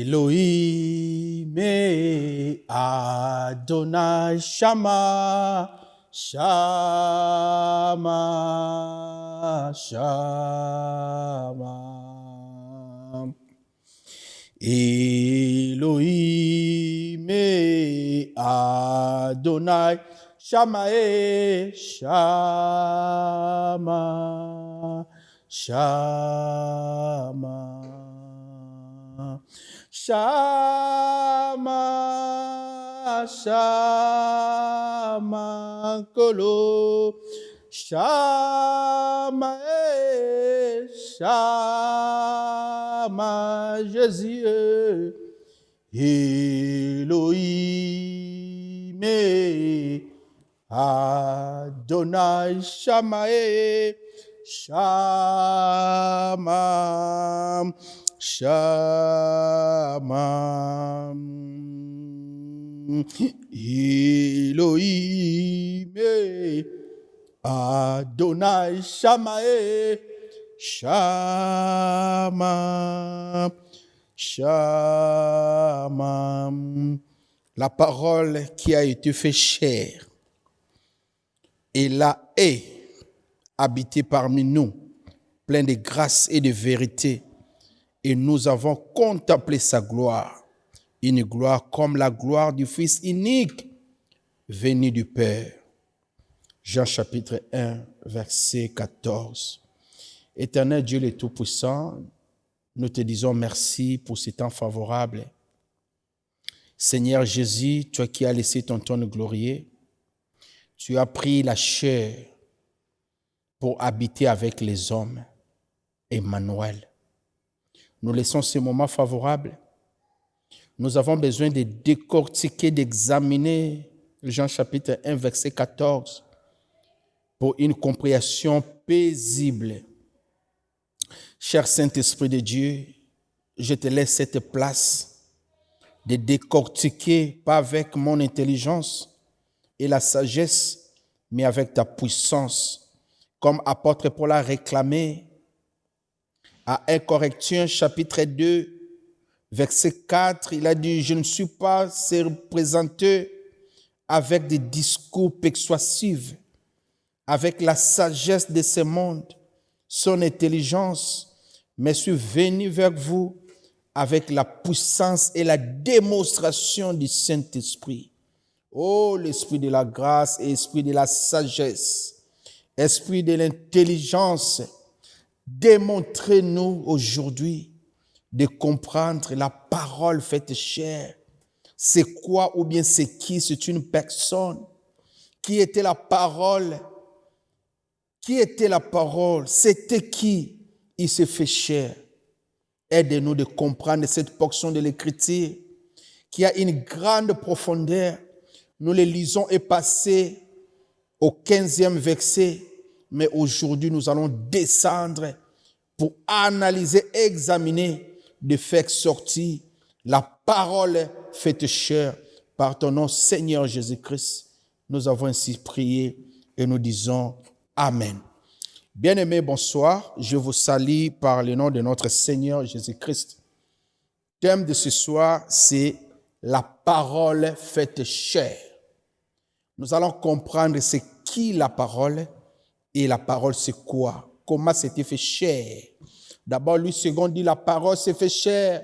Elohim Adonai Shama Shama Shama Elohim Adonai Shama Shama Shama Shama, Shama, Kolo, Shama, Shama, Jésus, Elohim, Adonai, Shama, Shama, Shama, Elohim, Adonai, Shama, Shama, Shama. La parole qui a été faite chair et là est habitée parmi nous, plein de grâce et de vérité. Et nous avons contemplé sa gloire, une gloire comme la gloire du Fils unique, venu du Père. Jean chapitre 1, verset 14. Éternel Dieu le Tout-Puissant, nous te disons merci pour ce temps favorable. Seigneur Jésus, toi qui as laissé ton trône glorieux, tu as pris la chair pour habiter avec les hommes. Emmanuel. Nous laissons ce moment favorable. Nous avons besoin de décortiquer, d'examiner Jean chapitre 1, verset 14 pour une compréhension paisible. Cher Saint-Esprit de Dieu, je te laisse cette place de décortiquer, pas avec mon intelligence et la sagesse, mais avec ta puissance. Comme apôtre Paul a réclamé à 1 Corinthiens chapitre 2, verset 4, il a dit « Je ne suis pas se représenter avec des discours persuasifs, avec la sagesse de ce monde, son intelligence, mais suis venu vers vous avec la puissance et la démonstration du Saint-Esprit. Oh, l'esprit de la grâce et l'esprit de la sagesse, esprit de l'intelligence, démontrez-nous aujourd'hui de comprendre la parole faite chair. C'est quoi ou bien c'est qui? C'est une personne. Qui était la parole? Qui était la parole? C'était qui? Il s'est fait chair. Aidez-nous de comprendre cette portion de l'Écriture qui a une grande profondeur. Nous les lisons et passés au 15e verset, mais aujourd'hui nous allons descendre pour analyser, examiner, de faire sortir la parole faite chair par ton nom, Seigneur Jésus-Christ. Nous avons ainsi prié et nous disons Amen. Bien-aimés, bonsoir. Je vous salue par le nom de notre Seigneur Jésus-Christ. Le thème de ce soir, c'est la parole faite chair. Nous allons comprendre c'est qui la parole et la parole c'est quoi, comment c'était fait chair. D'abord, lui second dit la parole s'est fait chair,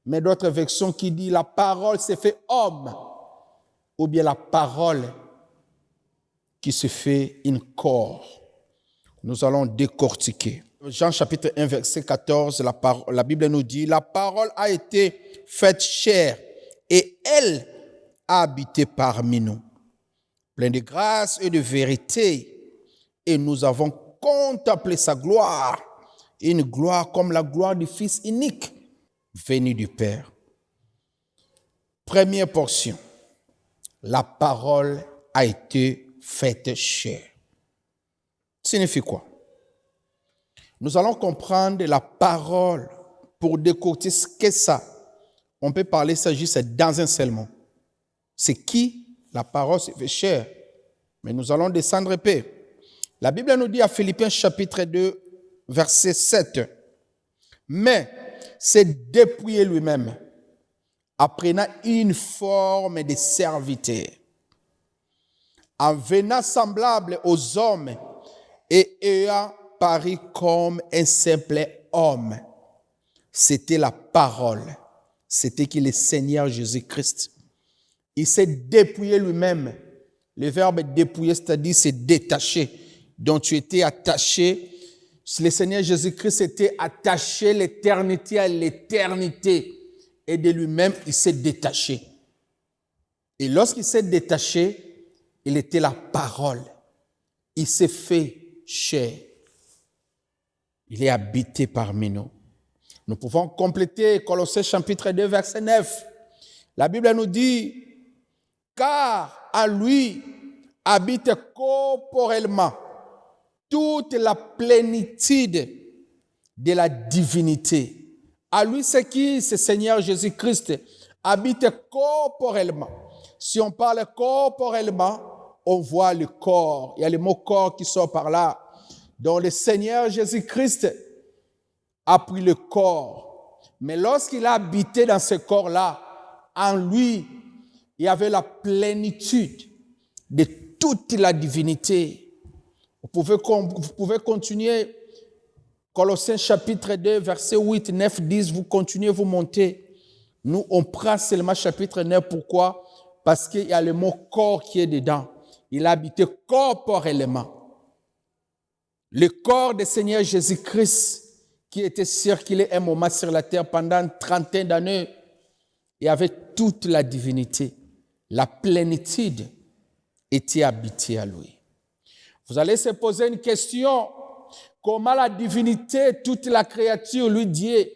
mais d'autres versions qui disent la parole s'est fait homme, ou bien la parole qui se fait un corps. Nous allons décortiquer. Jean chapitre 1, verset 14, la Bible nous dit, la parole a été faite chair et elle a habité parmi nous, plein de grâce et de vérité, et nous avons contemplé sa gloire, une gloire comme la gloire du Fils unique, venu du Père. Première portion, la parole a été faite chair. Signifie quoi? Nous allons comprendre la parole pour décortiquer ce qu'est ça. On peut parler, ça juste dans un seul mot. C'est qui la parole s'est fait chair. Mais nous allons descendre épais. La Bible nous dit à Philippiens chapitre 2, verset 7. Mais c'est dépouiller lui-même apprenant une forme de serviteur, en venant semblable aux hommes et ayant paru comme un simple homme. C'était la parole. C'était que le Seigneur Jésus-Christ, il s'est dépouillé lui-même. Le verbe dépouiller, c'est-à-dire se détacher. Donc tu étais attaché. Le Seigneur Jésus-Christ était attaché l'éternité à l'éternité. Et de lui-même, il s'est détaché. Et lorsqu'il s'est détaché, il était la parole. Il s'est fait chair. Il est habité parmi nous. Nous pouvons compléter Colossiens chapitre 2, verset 9. La Bible nous dit, car en lui habite corporellement toute la plénitude de la divinité. À lui, c'est qui? C'est Seigneur Jésus-Christ. Habite corporellement. Si on parle corporellement, on voit le corps. Il y a le mot corps qui sort par là. Donc le Seigneur Jésus-Christ a pris le corps. Mais lorsqu'il a habité dans ce corps-là, en lui, il y avait la plénitude de toute la divinité. Vous pouvez continuer. Colossiens chapitre 2, verset 8, 9, 10, vous continuez, vous montez. Nous, on prend seulement chapitre 9. Pourquoi? Parce qu'il y a le mot corps qui est dedans. Il a habité corporellement. Le corps du Seigneur Jésus-Christ, qui était circulé un moment sur la terre pendant 30 d'années, et avec toute la divinité, la plénitude était habitée à lui. Vous allez se poser une question. Comment la divinité, toute la créature, lui Dieu,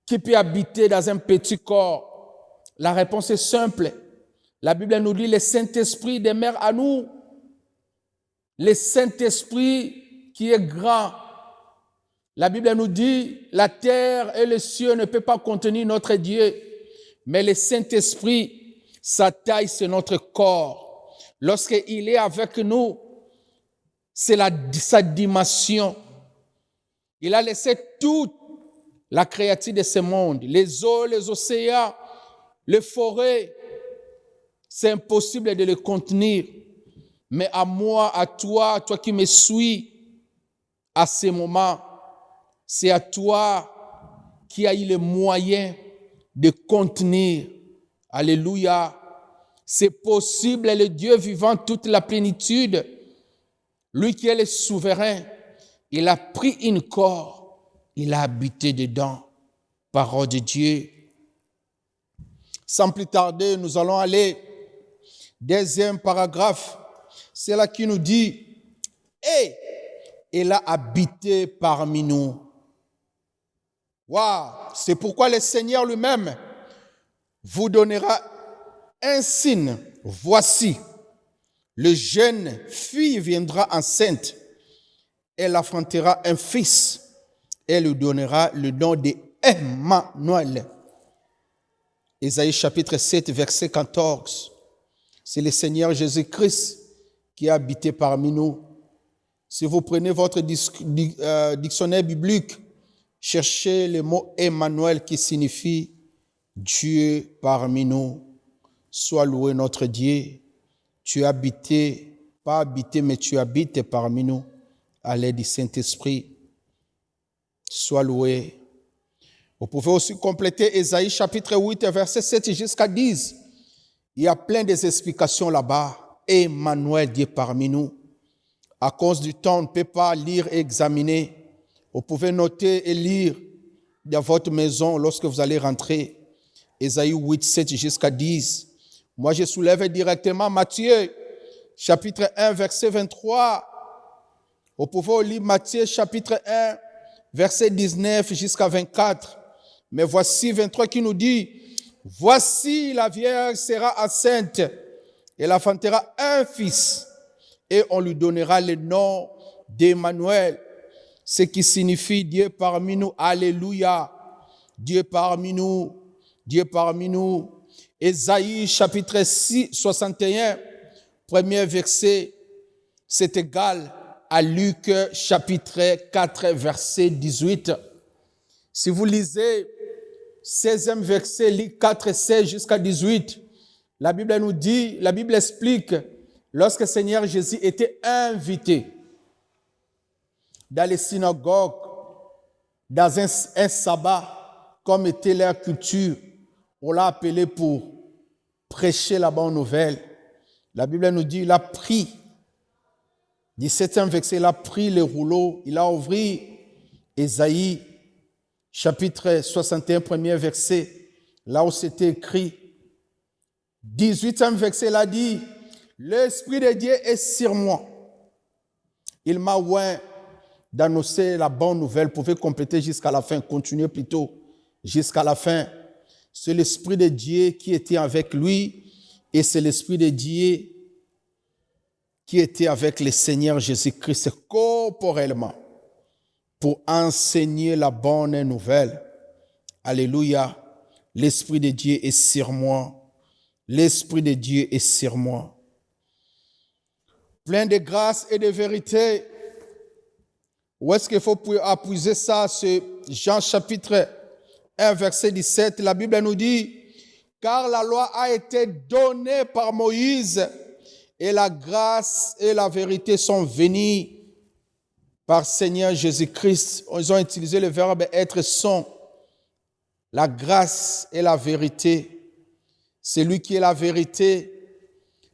qui peut habiter dans un petit corps? La réponse est simple. La Bible nous dit, le Saint-Esprit demeure à nous. Le Saint-Esprit qui est grand. La Bible nous dit, la terre et les cieux ne peuvent pas contenir notre Dieu. Mais le Saint-Esprit, sa taille, c'est notre corps. Lorsqu'il est avec nous, c'est sa dimension. Il a laissé toute la créature de ce monde, les eaux, les océans, les forêts. C'est impossible de les contenir. Mais à moi, à toi qui me suis, à ce moment, c'est à toi qui as eu le moyen de contenir. Alléluia. C'est possible, le Dieu vivant toute la plénitude, lui qui est le souverain, il a pris un corps, il a habité dedans. Parole de Dieu. Sans plus tarder, nous allons aller. Deuxième paragraphe, c'est là qui nous dit, et il a habité parmi nous. Waouh! C'est pourquoi le Seigneur lui-même vous donnera un signe. Voici, le jeune fille viendra enceinte. Elle affrontera un fils. Elle lui donnera le nom d'Emmanuel. Ésaïe chapitre 7, verset 14. C'est le Seigneur Jésus-Christ qui a habité parmi nous. Si vous prenez votre dictionnaire biblique, cherchez le mot Emmanuel qui signifie Dieu parmi nous. Sois loué notre Dieu. Tu es habité, pas habité, mais tu habites parmi nous à l'aide du Saint-Esprit. Sois loué. Vous pouvez aussi compléter Ésaïe chapitre 8, verset 7 jusqu'à 10. Il y a plein d'explications là-bas. Emmanuel, Dieu parmi nous. À cause du temps, on ne peut pas lire et examiner. Vous pouvez noter et lire dans votre maison lorsque vous allez rentrer. Ésaïe 8, 7 jusqu'à 10. Moi, je soulève directement Matthieu, chapitre 1, verset 23. Vous pouvez lire Matthieu, chapitre 1, verset 19 jusqu'à 24. Mais voici 23 qui nous dit, « Voici la Vierge sera enceinte, elle enfantera un fils, et on lui donnera le nom d'Emmanuel, ce qui signifie Dieu parmi nous. » Alléluia. Dieu parmi nous. Dieu parmi nous. Ésaïe chapitre 6, 61, premier verset, c'est égal à Luc chapitre 4, verset 18. Si vous lisez 16e verset, Luc 4, 16 jusqu'à 18. La Bible nous dit, la Bible explique, lorsque le Seigneur Jésus était invité dans les synagogues, dans un sabbat, comme était leur culture, on l'a appelé pour prêcher la bonne nouvelle. La Bible nous dit, il a pris, 17e verset, il a pris le rouleau, il a ouvert Ésaïe, chapitre 61, premier verset, là où c'était écrit. 18e verset, il a dit, l'Esprit de Dieu est sur moi. Il m'a oint d'annoncer la bonne nouvelle. Vous pouvez compléter jusqu'à la fin, continuer plutôt jusqu'à la fin. C'est l'Esprit de Dieu qui était avec lui et c'est l'Esprit de Dieu qui était avec le Seigneur Jésus-Christ corporellement pour enseigner la bonne nouvelle. Alléluia. L'Esprit de Dieu est sur moi. L'Esprit de Dieu est sur moi. Plein de grâce et de vérité. Où est-ce qu'il faut appuyer ça? C'est Jean chapitre 1, verset 17. La Bible nous dit, car la loi a été donnée par Moïse et la grâce et la vérité sont venues par Seigneur Jésus-Christ. Ils ont utilisé le verbe être sont. La grâce et la vérité. C'est lui qui est la vérité.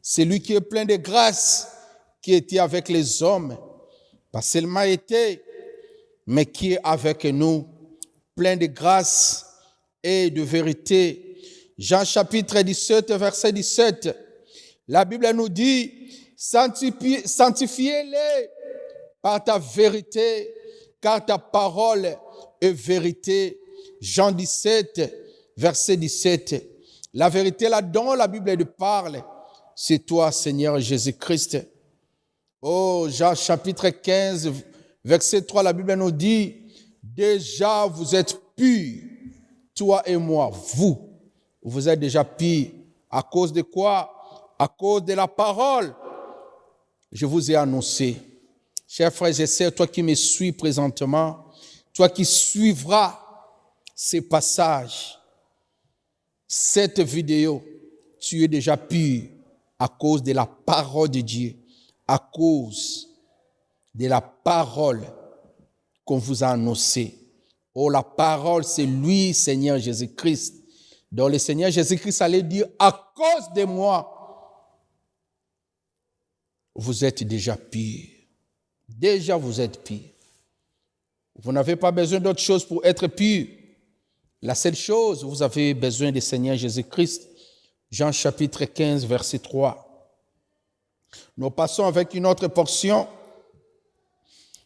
C'est lui qui est plein de grâce, qui était avec les hommes. Pas seulement été, mais qui est avec nous, plein de grâce et de vérité. Jean chapitre 17, verset 17. La Bible nous dit, sanctifiez-les par ta vérité, car ta parole est vérité. Jean 17, verset 17. La vérité là dont la Bible nous parle, c'est toi, Seigneur Jésus-Christ. Oh, Jean chapitre 15, verset 3, la Bible nous dit, déjà vous êtes purs, toi et moi, vous êtes déjà purs. À cause de quoi? À cause de la parole. Je vous ai annoncé. Chers frères et sœurs, toi qui me suis présentement, toi qui suivras ces passages, cette vidéo, tu es déjà pur à cause de la parole de Dieu. À cause de la parole qu'on vous a annoncée. Oh, la parole, c'est lui, Seigneur Jésus-Christ. Donc le Seigneur Jésus-Christ allait dire, à cause de moi, vous êtes déjà pur. Déjà, vous êtes pur. Vous n'avez pas besoin d'autre chose pour être pur. La seule chose, vous avez besoin du Seigneur Jésus-Christ. Jean chapitre 15, verset 3. Nous passons avec une autre portion.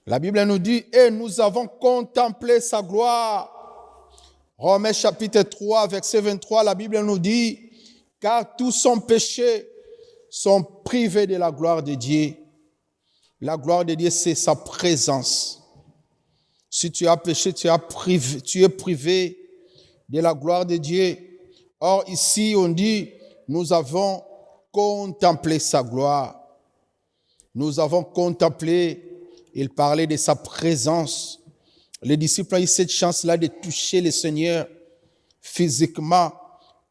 La Bible nous dit, et nous avons contemplé sa gloire. Romains chapitre 3, verset 23, la Bible nous dit, car tous sont péchés, sont privés de la gloire de Dieu. La gloire de Dieu, c'est sa présence. Si tu as péché, tu es privé de la gloire de Dieu. Or, ici, on dit, nous avons contemplé sa gloire. Nous avons contemplé, il parlait de sa présence. Les disciples ont eu cette chance-là de toucher le Seigneur physiquement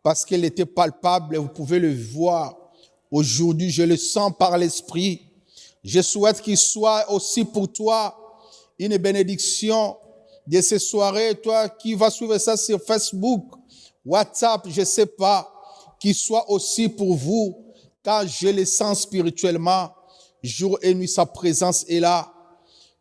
parce qu'il était palpable et vous pouvez le voir. Aujourd'hui, je le sens par l'Esprit. Je souhaite qu'il soit aussi pour toi une bénédiction de ces soirées. Toi qui vas suivre ça sur Facebook, WhatsApp, je ne sais pas, qu'il soit aussi pour vous, car je le sens spirituellement. Jour et nuit, sa présence est là.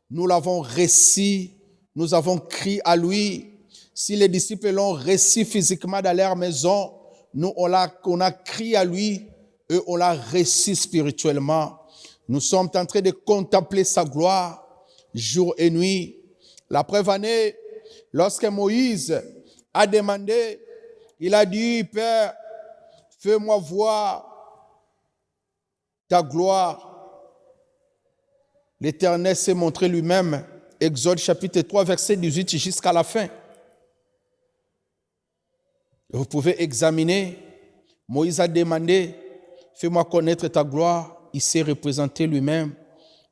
Nous l'avons reçu, nous avons crié à lui. Si les disciples l'ont reçu physiquement dans leur maison, nous, on a crié à lui et on l'a reçu spirituellement. Nous sommes en train de contempler sa gloire, jour et nuit. La preuve en est, lorsque Moïse a demandé, il a dit, Père, fais-moi voir ta gloire. L'Éternel s'est montré lui-même. Exode chapitre 3, verset 18 jusqu'à la fin. Vous pouvez examiner. Moïse a demandé, fais-moi connaître ta gloire. Il s'est représenté lui-même.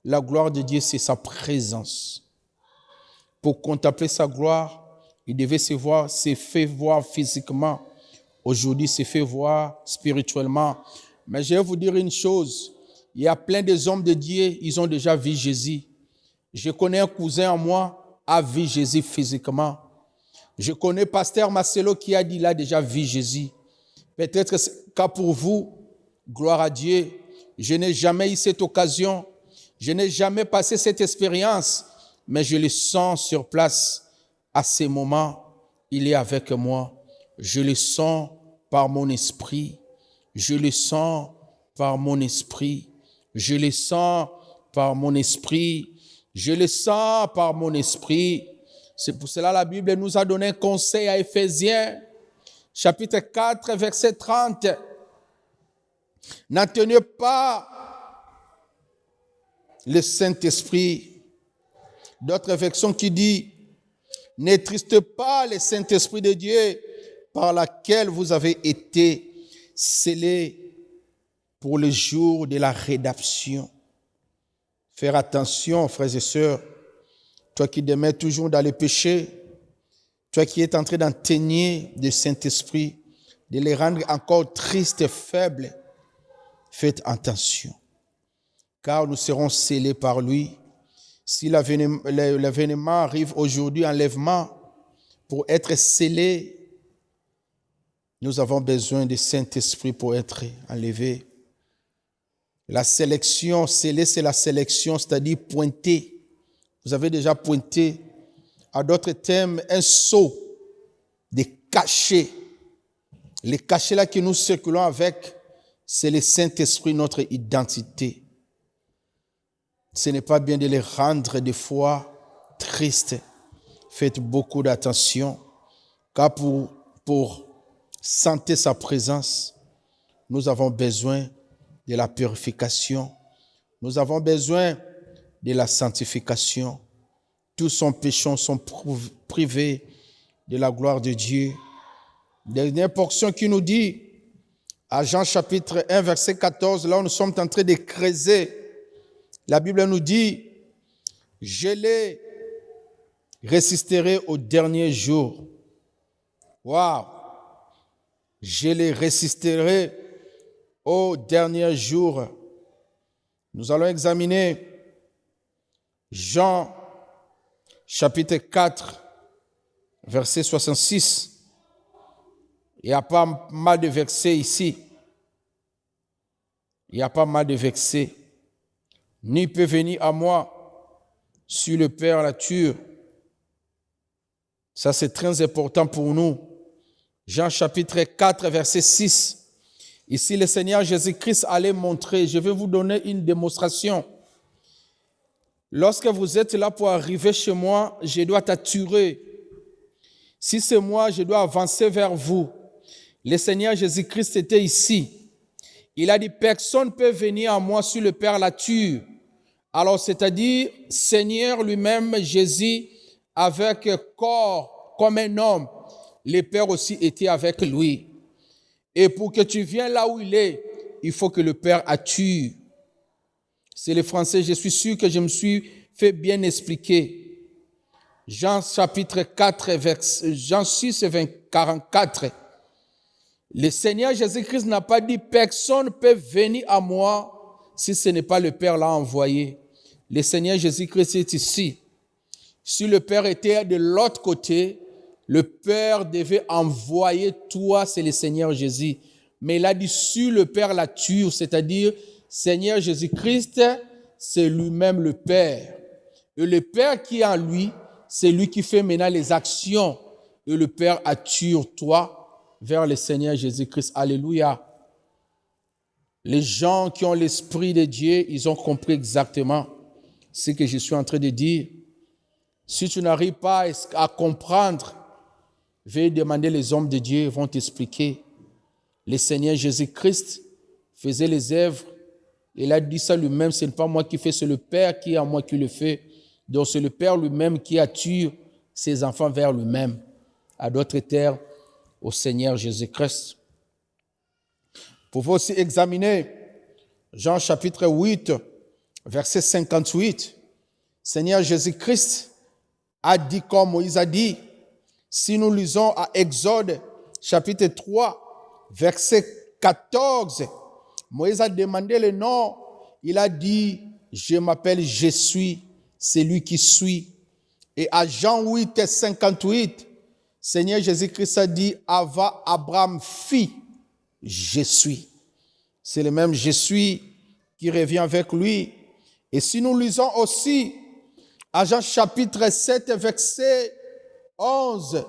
La gloire de Dieu, c'est sa présence. Pour contempler sa gloire, Il devait se fait voir physiquement. Aujourd'hui, se fait voir spirituellement. Mais je vais vous dire une chose. Il y a plein de hommes de Dieu, ils ont déjà vu Jésus. Je connais un cousin à moi, a vu Jésus physiquement. Je connais pasteur Marcelo qui a dit, il a déjà vu Jésus. Peut-être qu'à pour vous, gloire à Dieu, je n'ai jamais eu cette occasion, je n'ai jamais passé cette expérience, mais je le sens sur place. À ces moments, il est avec moi. Je le sens par mon esprit. Je le sens par mon esprit. Je le sens par mon esprit. Je le sens par mon esprit. C'est pour cela que la Bible nous a donné un conseil à Éphésiens, chapitre 4, verset 30. N'atteignez pas le Saint-Esprit. D'autres versions qui disent, n'attristez pas le Saint-Esprit de Dieu par laquelle vous avez été scellés pour le jour de la rédemption. Faire attention, frères et sœurs, toi qui demeures toujours dans le péché, toi qui es en train d'entraîner le Saint-Esprit, de les rendre encore tristes et faibles, faites attention, car nous serons scellés par lui. Si l'avènement arrive aujourd'hui, enlèvement, pour être scellé, nous avons besoin du Saint-Esprit pour être enlevés. La sélection, sceller, c'est la sélection, c'est-à-dire pointer. Vous avez déjà pointé. À d'autres termes, un sceau de cachets. Les cachets là que nous circulons avec, c'est le Saint-Esprit, notre identité. Ce n'est pas bien de les rendre des fois tristes. Faites beaucoup d'attention, car pour sentir sa présence, nous avons besoin de la purification. Nous avons besoin de la sanctification. Tous son péchés sont privés de la gloire de Dieu. Dernière portion qui nous dit, à Jean chapitre 1, verset 14, là où nous sommes en train de creuser, la Bible nous dit, je les résisterai au dernier jour. Waouh! Je les résisterai au dernier jour. Nous allons examiner Jean chapitre 4, verset 66. Il y a pas mal de versets ici. Il y a pas mal de versets. Ni peut venir à moi si le Père la tue. Ça, c'est très important pour nous. Jean chapitre 4, verset 6. Ici, le Seigneur Jésus-Christ allait montrer, je vais vous donner une démonstration. Lorsque vous êtes là pour arriver chez moi, je dois t'attirer. Si c'est moi, je dois avancer vers vous. Le Seigneur Jésus-Christ était ici. Il a dit, personne ne peut venir à moi si le Père la tue. Alors, c'est-à-dire, Seigneur lui-même, Jésus, avec corps comme un homme, le Père aussi était avec lui. Et pour que tu viennes là où il est, il faut que le Père a tué. C'est le français, je suis sûr que je me suis fait bien expliquer. Jean chapitre 4, Jean 6, 44. Le Seigneur Jésus-Christ n'a pas dit, personne ne peut venir à moi si ce n'est pas le Père l'a envoyé. Le Seigneur Jésus-Christ est ici. Si le Père était de l'autre côté, le Père devait envoyer toi, c'est le Seigneur Jésus. Mais il a dit, si le Père la tue, c'est-à-dire, Seigneur Jésus-Christ, c'est lui-même le Père. Et le Père qui est en lui, c'est lui qui fait maintenant les actions. Et le Père attire toi vers le Seigneur Jésus-Christ. Alléluia. Les gens qui ont l'Esprit de Dieu, ils ont compris exactement ce que je suis en train de dire. Si tu n'arrives pas à comprendre, veuille demander les hommes de Dieu, ils vont t'expliquer. Le Seigneur Jésus-Christ faisait les œuvres. Il a dit ça lui-même, ce n'est pas moi qui fais, c'est le Père qui est en moi qui le fait. Donc c'est le Père lui-même qui attire ses enfants vers lui-même. À d'autres termes, au Seigneur Jésus-Christ. Vous pouvez aussi examiner Jean chapitre 8, verset 58. Seigneur Jésus-Christ a dit comme Moïse a dit, Si nous lisons à Exode, chapitre 3, verset 14, Moïse a demandé le nom. Il a dit, je m'appelle Je suis, c'est lui qui suit. Et à Jean 8, 58, Seigneur Jésus-Christ a dit, avant Abraham fit, je suis. C'est le même je suis qui revient avec lui. Et si nous lisons aussi à Jean chapitre 7, verset 11,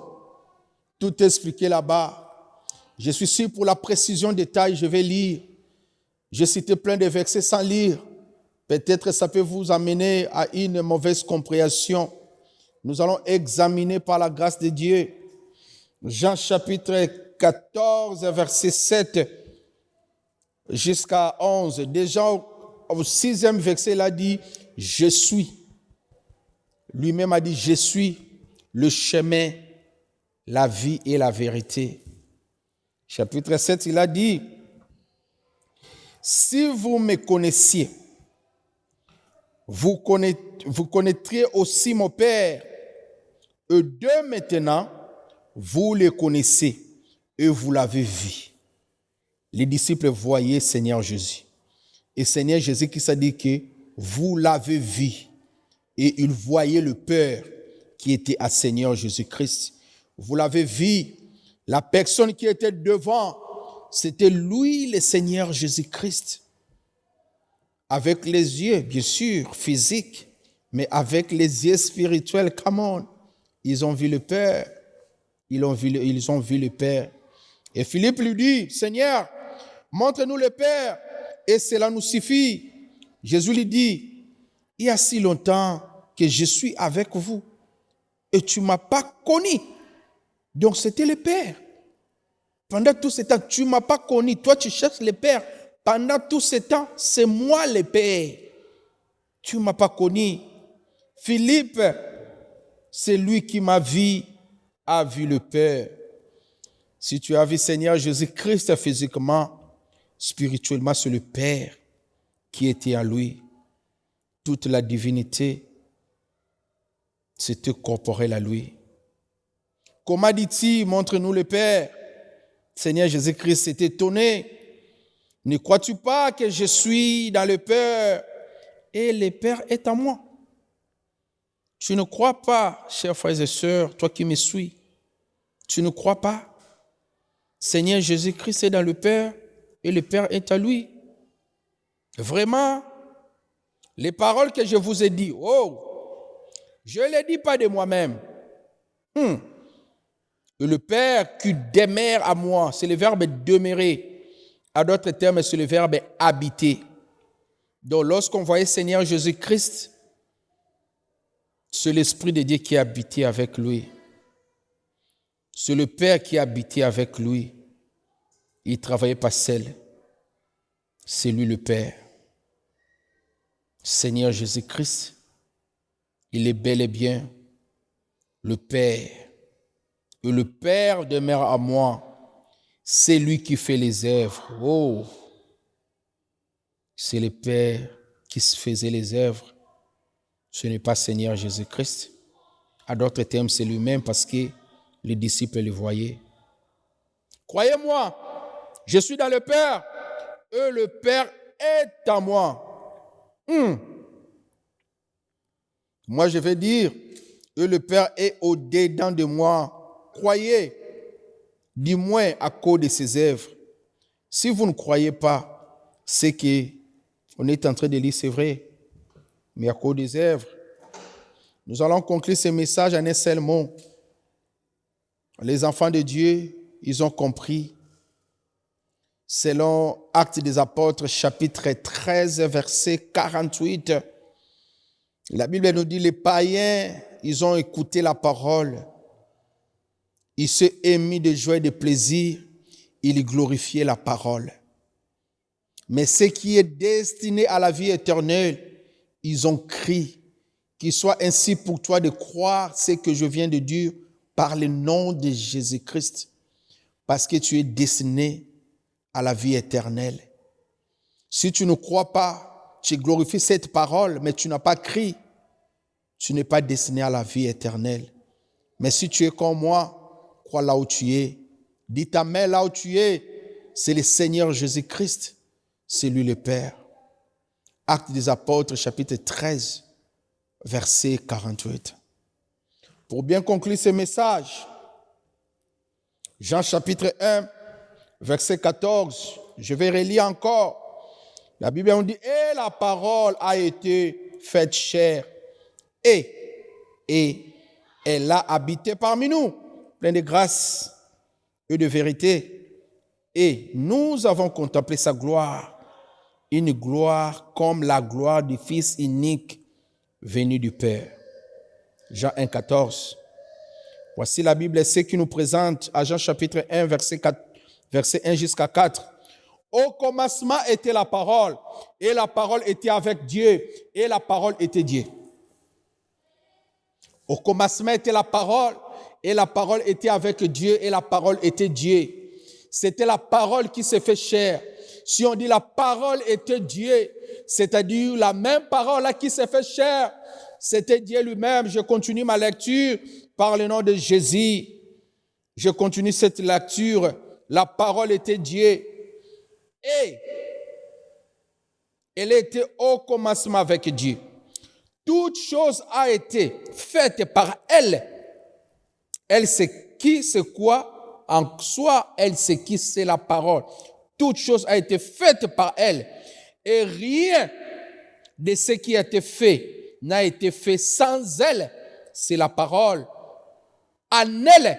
tout est expliqué là-bas. Je suis sûr pour la précision des détails, je vais lire. J'ai cité plein de versets sans lire. Peut-être ça peut vous amener à une mauvaise compréhension. Nous allons examiner par la grâce de Dieu. Jean chapitre 14, verset 7 jusqu'à 11. Déjà au 6e verset, il a dit « Je suis ». Lui-même a dit « Je suis le chemin, la vie et la vérité ». Chapitre 7, il a dit « Si vous me connaissiez, vous connaîtriez aussi mon Père. Eux deux maintenant, vous les connaissez et vous l'avez vu. » Les disciples voyaient Seigneur Jésus. Et Seigneur Jésus qui s'est dit que vous l'avez vu. Et il voyait le Père qui était à Seigneur Jésus-Christ. Vous l'avez vu. La personne qui était devant, c'était lui, le Seigneur Jésus-Christ. Avec les yeux, bien sûr, physiques, mais avec les yeux spirituels, come on. Ils ont vu le Père. Ils ont vu le Père. Et Philippe lui dit, Seigneur, montre-nous le Père, et cela nous suffit. Jésus lui dit, il y a si longtemps que je suis avec vous, et tu ne m'as pas connu. Donc c'était le Père. Pendant tout ce temps, tu ne m'as pas connu. Toi, tu cherches le Père. Pendant tout ce temps, c'est moi le Père. Tu ne m'as pas connu. Philippe, c'est lui qui m'a vu, a vu le Père. Si tu as vu Seigneur Jésus-Christ physiquement, spirituellement, c'est le Père qui était en lui. Toute la divinité c'était corporel à lui. Comment dit-il, montre-nous le Père? Seigneur Jésus-Christ s'est étonné. Ne crois-tu pas que je suis dans le Père et le Père est en moi? Tu ne crois pas, chers frères et sœurs, toi qui me suis, tu ne crois pas? Seigneur Jésus-Christ est dans le Père et le Père est à lui. Vraiment, les paroles que je vous ai dites, je ne les dis pas de moi-même. Et le Père qui demeure à moi, c'est le verbe demeurer. À d'autres termes, c'est le verbe habiter. Donc, lorsqu'on voyait Seigneur Jésus-Christ, c'est l'Esprit de Dieu qui habitait avec lui. C'est le Père qui habitait avec lui. Il ne travaillait pas seul. C'est lui le Père. Seigneur Jésus-Christ, il est bel et bien le Père. Et le Père demeure à moi. C'est lui qui fait les œuvres. C'est le Père qui faisait les œuvres. Ce n'est pas Seigneur Jésus-Christ. À d'autres termes, c'est lui-même parce que les disciples le voyaient. Croyez-moi, je suis dans le Père et le Père est en moi. Moi, je vais dire que le Père est au-dedans de moi. Croyez, du moins à cause de ses œuvres. Si vous ne croyez pas, c'est qu'on est en train de lire, c'est vrai, mais à cause des œuvres. Nous allons conclure ce message en un seul mot. Les enfants de Dieu, ils ont compris. Selon Actes des Apôtres, chapitre 13, verset 48, la Bible nous dit, les païens, ils ont écouté la parole. Ils se émis de joie et de plaisir. Ils glorifiaient la parole. Mais ce qui est destiné à la vie éternelle, ils ont crié. Qu'il soit ainsi pour toi de croire ce que je viens de dire par le nom de Jésus-Christ. Parce que tu es destiné à la vie éternelle. Si tu ne crois pas, tu glorifies cette parole, mais tu n'as pas crié. Tu n'es pas destiné à la vie éternelle. Mais si tu es comme moi, crois là où tu es. Dis ta main là où tu es. C'est le Seigneur Jésus-Christ. C'est lui le Père. Actes des Apôtres, chapitre 13, verset 48. Pour bien conclure ce message, Jean chapitre 1, verset 14, je vais relire encore. La Bible nous dit, et la parole a été faite chair, et elle a habité parmi nous, pleine de grâce et de vérité. Et nous avons contemplé sa gloire, une gloire comme la gloire du Fils unique venu du Père. Jean 1, 14. Voici la Bible, ce qui nous présente à Jean chapitre 1, verset 1 jusqu'à 4. Au commencement était la parole, et la parole était avec Dieu, et la parole était Dieu. Au commencement était la parole, et la parole était avec Dieu, et la parole était Dieu. C'était la parole qui s'est fait chair. Si on dit la parole était Dieu, c'est-à-dire la même parole là qui s'est fait chair, c'était Dieu lui-même. Je continue ma lecture par le nom de Jésus. Je continue cette lecture. La parole était Dieu. Et elle était au commencement avec Dieu. Toute chose a été faite par elle. Elle sait qui, c'est quoi. En soi, elle sait qui, c'est la parole. Toute chose a été faite par elle. Et rien de ce qui a été fait n'a été fait sans elle. C'est la parole. En elle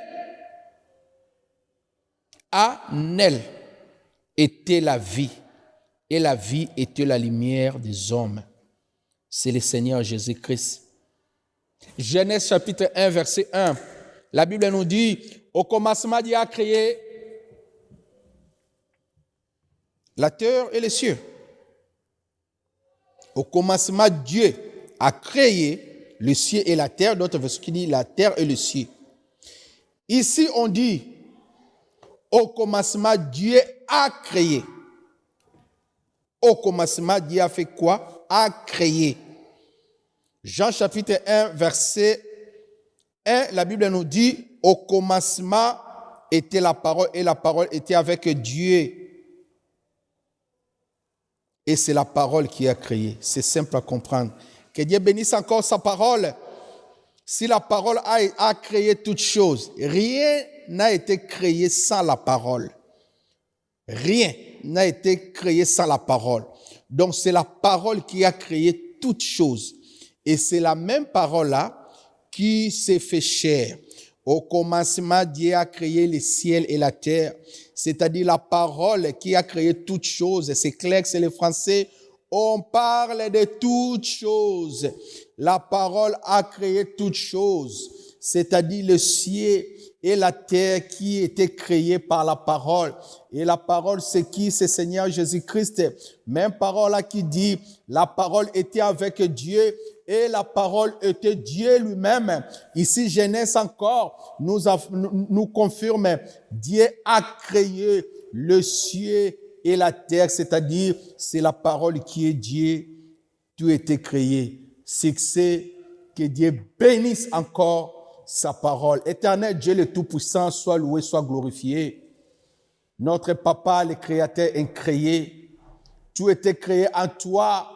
était la vie. Et la vie était la lumière des hommes. C'est le Seigneur Jésus-Christ. Genèse chapitre 1, verset 1. La Bible nous dit, au commencement, Dieu a créé la terre et les cieux. Au commencement, Dieu a créé le ciel et la terre. D'autres versets qui disent la terre et le ciel. Ici, on dit, au commencement, Dieu a créé. Au commencement, Dieu a fait quoi? A créé. Jean chapitre 1, verset 1, la Bible nous dit, au commencement était la parole et la parole était avec Dieu. Et c'est la parole qui a créé. C'est simple à comprendre. Que Dieu bénisse encore sa parole. Si la parole a créé toutes choses, rien n'a été créé sans la parole. Rien n'a été créé sans la parole. Donc c'est la parole qui a créé toutes choses. Et c'est la même parole-là qui s'est fait chair. Au commencement, Dieu a créé le ciel et la terre. C'est-à-dire la parole qui a créé toutes choses. C'est clair que c'est le français. On parle de toutes choses. La parole a créé toutes choses. C'est-à-dire le ciel et la terre qui étaient créés par la parole. Et la parole, c'est qui? C'est Seigneur Jésus-Christ. Même parole là qui dit, la parole était avec Dieu et la parole était Dieu lui-même. Ici, Genèse encore nous confirme, Dieu a créé le ciel et la terre, c'est-à-dire c'est la parole qui est Dieu, tout était créé. C'est que Dieu bénisse encore sa parole. Éternel Dieu le Tout-Puissant, soit loué, soit glorifié. Notre Papa, le Créateur incréé, tout était créé en toi.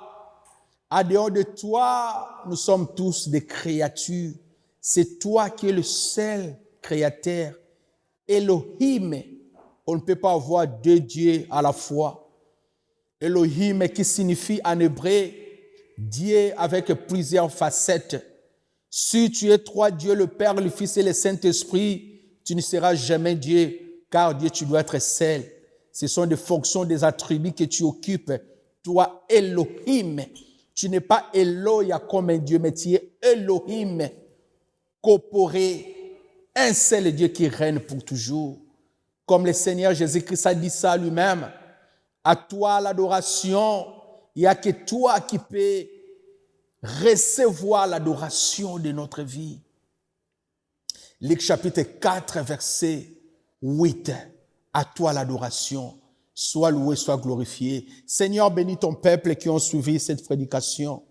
En dehors de toi, nous sommes tous des créatures. C'est toi qui es le seul créateur. Elohim, on ne peut pas avoir deux dieux à la fois. Elohim qui signifie en hébreu Dieu avec plusieurs facettes. Si tu es trois dieux, le Père, le Fils et le Saint-Esprit, tu ne seras jamais Dieu, car Dieu, tu dois être seul. Ce sont des fonctions, des attributs que tu occupes. Toi, Elohim, tu n'es pas Eloïa comme un Dieu, mais tu es Elohim, corporé, un seul Dieu qui règne pour toujours. Comme le Seigneur Jésus-Christ a dit ça lui-même, à toi l'adoration, il n'y a que toi qui peux recevoir l'adoration de notre vie. Luc chapitre 4, verset 8, à toi l'adoration. Sois loué, sois glorifié. Seigneur, bénis ton peuple qui ont suivi cette prédication.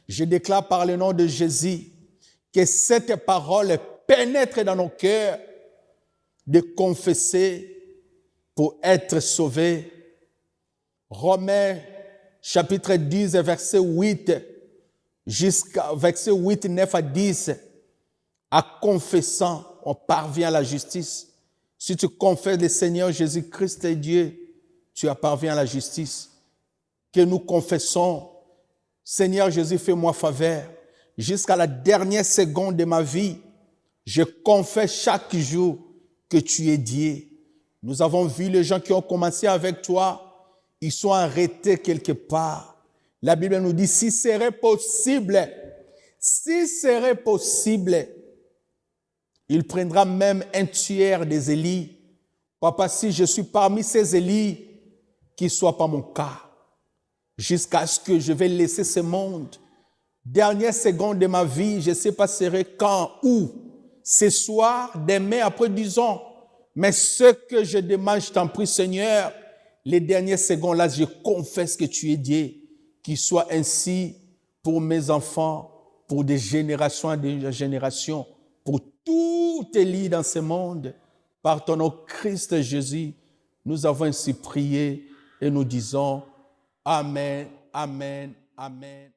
Je déclare par le nom de Jésus que cette parole pénètre dans nos cœurs, de confesser pour être sauvés. Romains chapitre 10, verset 8, jusqu'à verset 8, 9 à 10, à confessant, on parvient à la justice. Si tu confesses le Seigneur Jésus-Christ est Dieu, tu parviens à la justice. Que nous confessons, Seigneur Jésus, fais-moi faveur. Jusqu'à la dernière seconde de ma vie, je confesse chaque jour que tu es Dieu. Nous avons vu les gens qui ont commencé avec toi, ils sont arrêtés quelque part. La Bible nous dit, si serait possible, il prendra même un tiers des Élis. Papa, si je suis parmi ces Élis, qu'il ne soit pas mon cas, jusqu'à ce que je vais laisser ce monde. Dernière seconde de ma vie, je ne sais pas serait quand, où, ce soir, demain, après 10 ans. Mais ce que je demande, je t'en prie, Seigneur, les dernières secondes là, je confesse que tu es Dieu, qu'il soit ainsi pour mes enfants, pour des générations et des générations, pour tout Élie dans ce monde. Par ton nom, Christ Jésus, nous avons ainsi prié et nous disons Amen, Amen, Amen.